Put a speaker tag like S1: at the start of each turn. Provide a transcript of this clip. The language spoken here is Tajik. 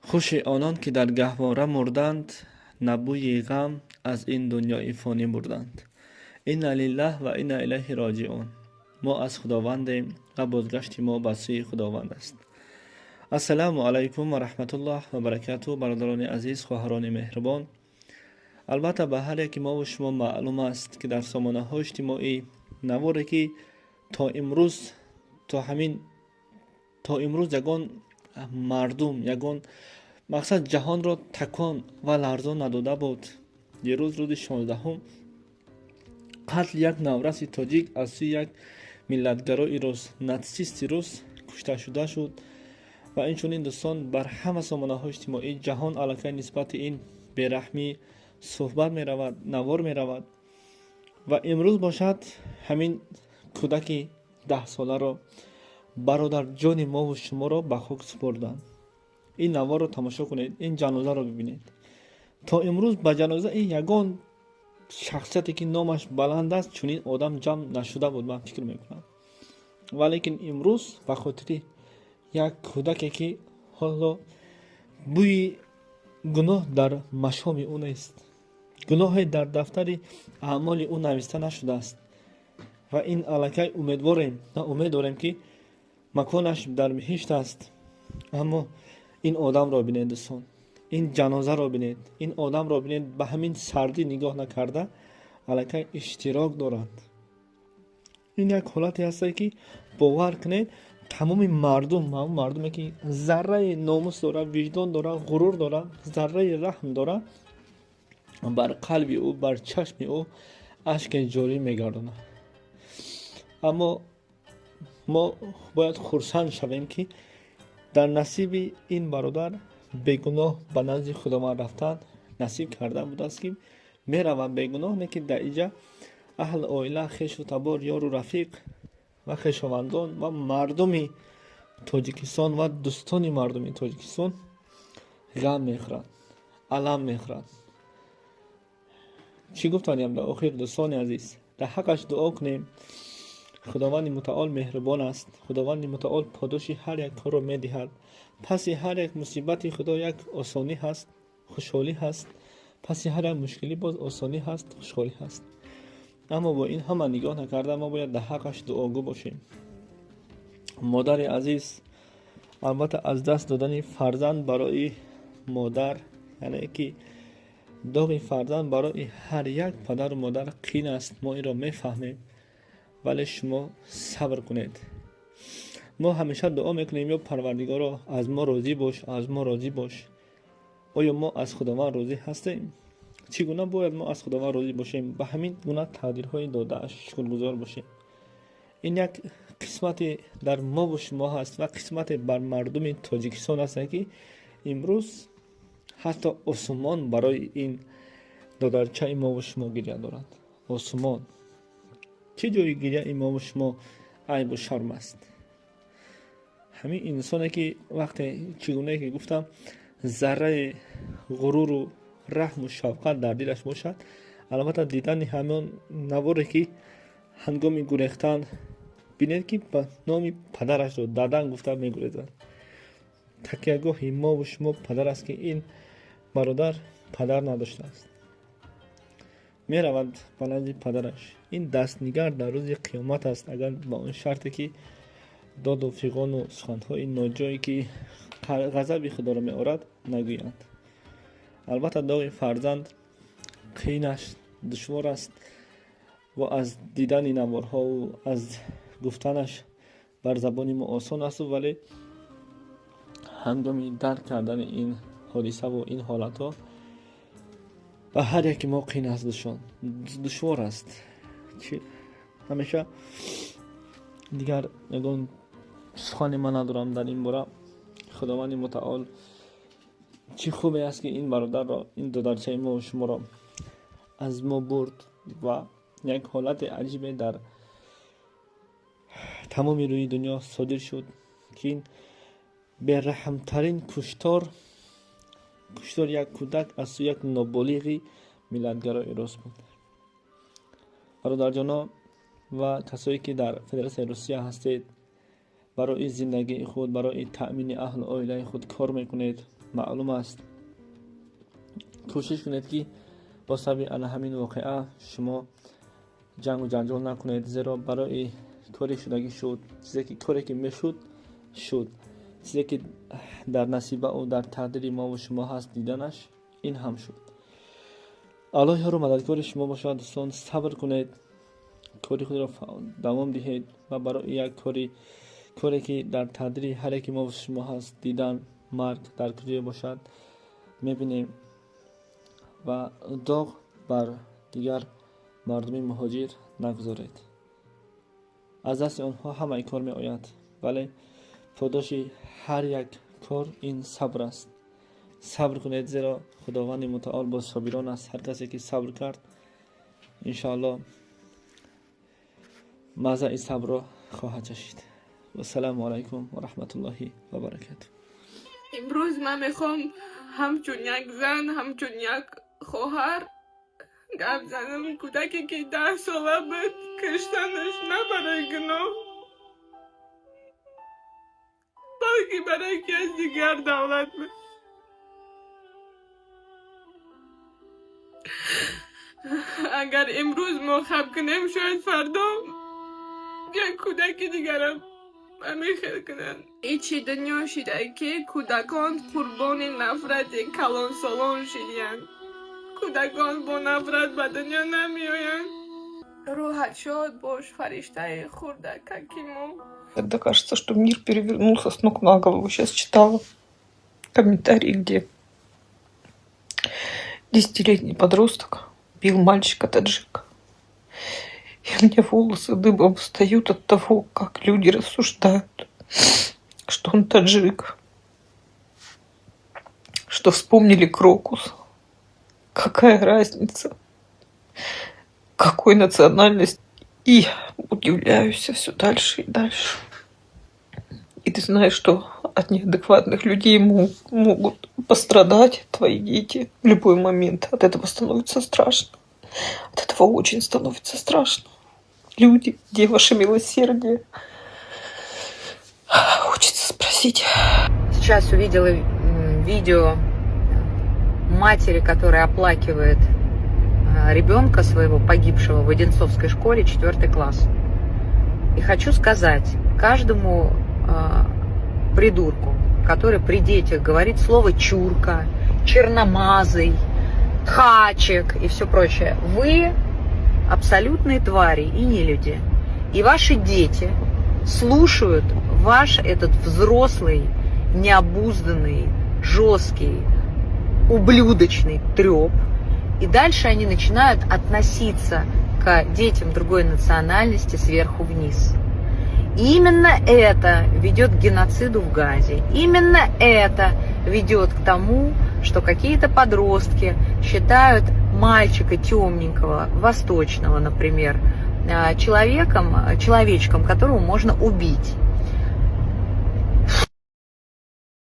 S1: خوش آنان که در گهواره مردند، نبوی غم از این دنیای فانی بردند. انا لله و انا الیه راجعون. ما از خداوندیم و بازگشت ما به سوی خداوند است. السلام علیکم و رحمت الله و برکاته. برادران عزیز، خواهران مهربان، البته به هر یک ما و شما معلوم است که در سامانه های اجتماعی نواره که تا امروز یگان مردم، یگان مقصد جهان را تکان و لرزان نداده بود. دیروز روز 16 قتل یک نورس تاجیک از سوی یک ملتگرای روس ناتسیستی روس کشته شده شد و اینچنین دوستان بر همه سامانه های اجتماعی جهان علاقه نسبت این بیرحمی صحبت می رود، نوار می رود و امروز باشد همین کودک 10 ساله را برادر جان ما و شما را به خاک سپردند. این نوار را تماشا کنید، این جنازه را ببینید. تا امروز به جنازه این یگان شخصیتی که نامش بلند است چنین آدم جمع نشده بود، من فکر میکنم. ولیکن امروز به خاطر یک کودکی که حالا بوی گناه در مشام او نیست، گناه در دفتر اعمال او نوشته نشده است و این الکی امید داریم که مکانش در بهشت است. اما این آدم را بینید دوستان، این جنازه را بینید، این آدم را بینید، به همین سردی نگاه نکرده الکی اشتراک دارند. این یک حالتی هست که باور کنید تمام مردمی که ذره ناموس داره، وجدان داره، غرور داره، ذره رحم داره، بر قلب او، بر چشم او اشک جاری میگردونه. اما ما باید خرسند شویم که در نصیب این برادر بیگناه به نزد خداوند رفتن نصیب کرده بود است که میروند بیگناه، نه که در اینجا اهل عائله، خویش و تبار، یار و رفیق و خویشاوندان و مردم تاجیکستان و دوستان مردم تاجیکستان غم میخورند، الم میخورند. چی گفتنیم در آخر دوستان عزیز؟ در حقش دعا کنیم. خداوند متعال مهربان است. خداوند متعال پاداش هر یک کار را میدهد. پس هر یک مصیبت خدا یک آسانی هست، خوشحالی هست. پس هر یک مشکلی باز آسانی هست، خوشحالی هست. اما با این همه نگاه نکرده ما باید در حقش دعاگو باشیم. مادر عزیز، البته از دست دادن فرزند برای مادر، یعنی که داغ فرزند برای هر یک پدر و مادر قین است، ما این را میفهمیم. ولی شما صبر کنید. ما همیشه دعا میکنیم یا پروردگارا از ما راضی باش، از ما راضی باش. آیا ما از خداوند راضی هستیم؟ چگونه باید ما از خداوند راضی باشیم؟ به همین گونه تقدیرهای داده شکرگزار باشیم. این یک قسمت در ما و شما هست و قسمت بر مردم تاجیکستان هست که امروز حتی آسمان برای این دادرچه ما و شما گریه دارد. آسمان چه جایی گریه این ما و شما عیب و شرم است؟ همین انسانی که وقتی چگونه که گفتم ذره غرور و رحم و شفقت در دلش باشد، البته دیدن همون نواری که هنگام گریختن بینید که به نام پدرش رو دادن گفته میگریزد. تکیهگاه ما و شما پدر است که این برادر پدر نداشته است، می رود به نزد پدرش. این دستنگر در روز قیامت است، اگر با اون شرطی که داد و فیغان و سخنهای ناجایی که غضب خدا را می آورد نگویند. البته داغ فرزند قینش دشوار است و از دیدن نوارها و از گفتنش بر زبان ما آسان است، ولی هنگامی درک کردن این حادثه و این حالت ها و هر یک ما قین است، دشوار است. همیشه دیگر نگون سخن من ندارم در این باره. خداوند متعال چی خوبه است که این برادر را، این دادرچه ما و شما را از ما برد و یک حالت عجیبه در تمام روی دنیا صادر شد که این бераҳмтарин куштор як кӯдак аз сӯи як ноболиғи миллатгарои рус буд. бародарҷоно ва касое ки дар Федератсияи Русия ҳастед, барои зиндагии худ, барои таъмини аҳлу оилаи худ кор мекунед, маълум аст. кӯшиш кунед ки бо сабаби ана ҳамин воқеа шумо ҷангу ҷанҷол накунед, зеро барои кори шудагӣ шуд, коре ки мешуд шуд, чизе ки дар насибау дар тақдири мову шумо ҳаст диданаш, ин ҳам шуд. аллоҳ ёру мададкори шумо бошад. дӯстон, сабр кунед, кори худро давом диҳед ва барои як коре ки дар тақдири ҳар яки мову шумо ҳаст дидан марг дар куҷое бошад мебинем ва доғ бар дигар мардуми муҳоҷир нагузоред. аз дасти онҳо ҳамаи кор меояд, вале подоши ҳар як кор ин сабр аст. сабр кунед, зеро худованди мутаол бо собирон аст. ҳар касе ки сабр кард, иншоаллоҳ маззаи сабрро хоҳад чашид. вассаламу алайкум ва раҳматуллоҳи ва баракатуҳ.
S2: имрӯз ман мехоҳам ҳамчун як зан, ҳамчун як хоҳар гап занам. кӯдаке ки 10 сола буд, киштанаш на барои гуноҳ, балки барои ки аз дигар давлат буд. агар имрӯз мо хаб кунем, шояд фардо як кӯдаки дигарам ҳамин хел кунанд. ичи дунё шидаи ки кӯдакон қурбони нафрати калонсолон шидиянд. кӯдакон бо нафрат ба дунё намеоянд. роҳат шод бош, фариштаи хурдакаки мо.
S3: Когда кажется, что мир перевернулся с ног на голову. Сейчас читала комментарий, где 10-летний подросток бил мальчика-таджика. И у меня волосы дыбом встают от того, как люди рассуждают, что он таджик, что вспомнили Крокус. Какая разница, какой национальности. И удивляюсь все дальше и дальше. И ты знаешь, что от неадекватных людей могут пострадать твои дети в любой момент. От этого становится страшно. От этого очень становится страшно. Люди, где ваше милосердие? Хочется спросить.
S4: Сейчас увидела видео матери, которая оплакивает ребенка своего, погибшего в Одинцовской школе, 4 класс. И хочу сказать каждому придурку, который при детях говорит слово чурка, черномазый, тхачек и все прочее: вы абсолютные твари и нелюди. И ваши дети слушают ваш этот взрослый, необузданный, жесткий, ублюдочный трёп. И дальше они начинают относиться к детям другой национальности сверху вниз. И именно это ведет к геноциду в Газе. Именно это ведет к тому, что какие-то подростки считают мальчика темненького, восточного, например, человечком, которого можно убить.